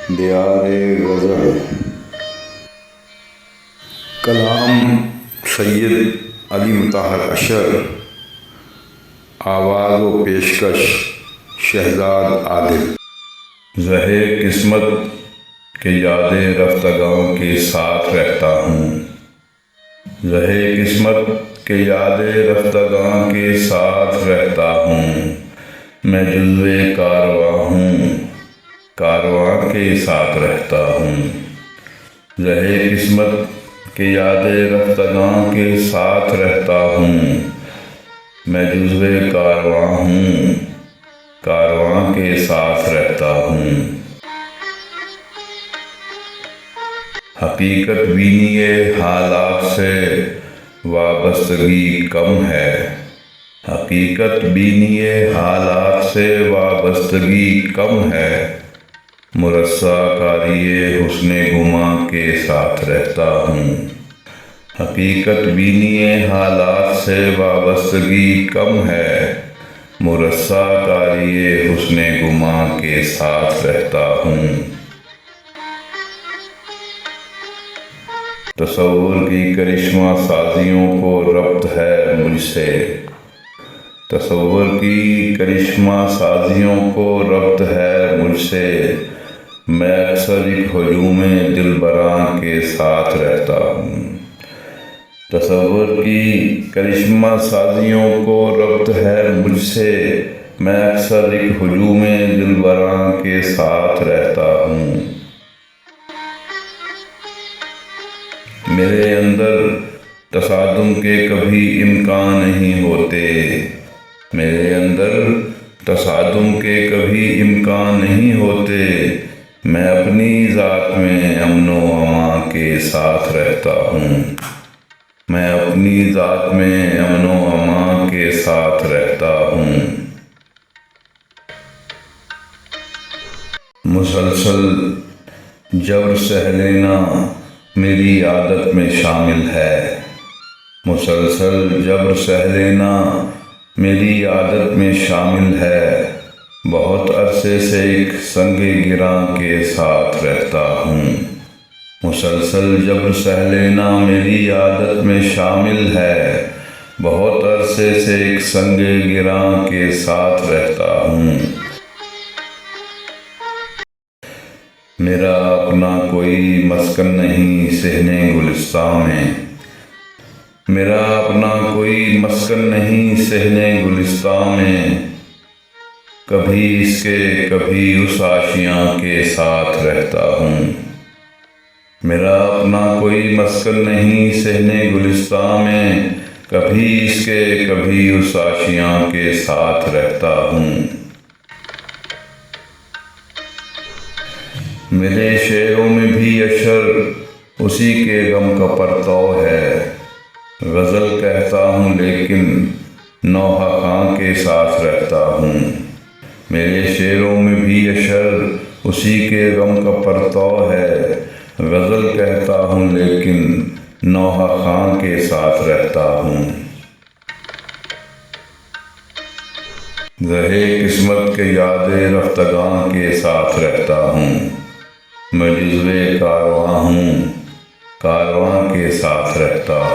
دیار غزل کلام سید علی مطہر اشر، آواز و پیشکش شہزاد عادل۔ زہے قسمت کے یاد رفتگاں کے ساتھ رہتا ہوں، زہے قسمت کے یاد رفتگاں کے ساتھ رہتا ہوں، میں جزو کارواں ہوں، کارواں کے ساتھ رہتا ہوں۔ زہے قسمت کے یاد رفتگاں کے ساتھ رہتا ہوں، میں جزو کارواں ہوں، کارواں کے ساتھ رہتا ہوں۔ حقیقت بینی حالات سے وابستگی کم ہے، حقیقت بینی حالات سے وابستگی کم ہے، مرصع کاری حسن گماں کے ساتھ رہتا ہوں۔ حقیقت بینی حالات سے وابستگی کم ہے، مرصع کاری حسن گماں کے ساتھ رہتا ہوں۔ تصور کی کرشمہ سازیوں کو ربط ہے مجھ سے، تصور کی کرشمہ سازیوں کو ربط ہے مجھ سے، میں اکثر ایک ہجوم دلبراں کے ساتھ رہتا ہوں۔ تصور کی کرشمہ سازیوں کو ربط ہے مجھ سے، میں اکثر ایک ہجوم دلبراں کے ساتھ رہتا ہوں۔ میرے اندر تصادم کے کبھی امکان نہیں ہوتے، میرے اندر تصادم کے کبھی امکان نہیں ہوتے، میں اپنی ذات میں امن و امان کے ساتھ رہتا ہوں، میں اپنی ذات میں امن و امان کے ساتھ رہتا ہوں۔ مسلسل جبر سہ لینا میری عادت میں شامل ہے، مسلسل جبر سہ لینا میری عادت میں شامل ہے، بہت عرصے سے ایک سنگ گراں کے ساتھ رہتا ہوں۔ مسلسل جبر سہ لینا میری عادت میں شامل ہے، بہت عرصے سے ایک سنگ گراں کے ساتھ رہتا ہوں۔ میرا اپنا کوئی مسکن نہیں صحن گلستاں میں، میرا اپنا کوئی مسکن نہیں صحن گلستاں میں، کبھی اس کے کبھی اس آشیاں کے ساتھ رہتا ہوں۔ میرا اپنا کوئی مسکن نہیں صحن گلستاں میں، کبھی اس کے کبھی اس آشیاں کے ساتھ رہتا ہوں۔ میرے شعروں میں بھی اشر اسی کے غم کا پرتو ہے، غزل کہتا ہوں لیکن نوحہ خاں کے ساتھ رہتا ہوں۔ میرے شعروں میں بھی اشر اسی کے غم کا پرتو ہے، غزل کہتا ہوں لیکن نوحہ خاں کے ساتھ رہتا ہوں۔ زہے قسمت کے یاد رفتگاں کے ساتھ رہتا ہوں، میں جزو کارواں ہوں، کارواں کے ساتھ رہتا ہوں۔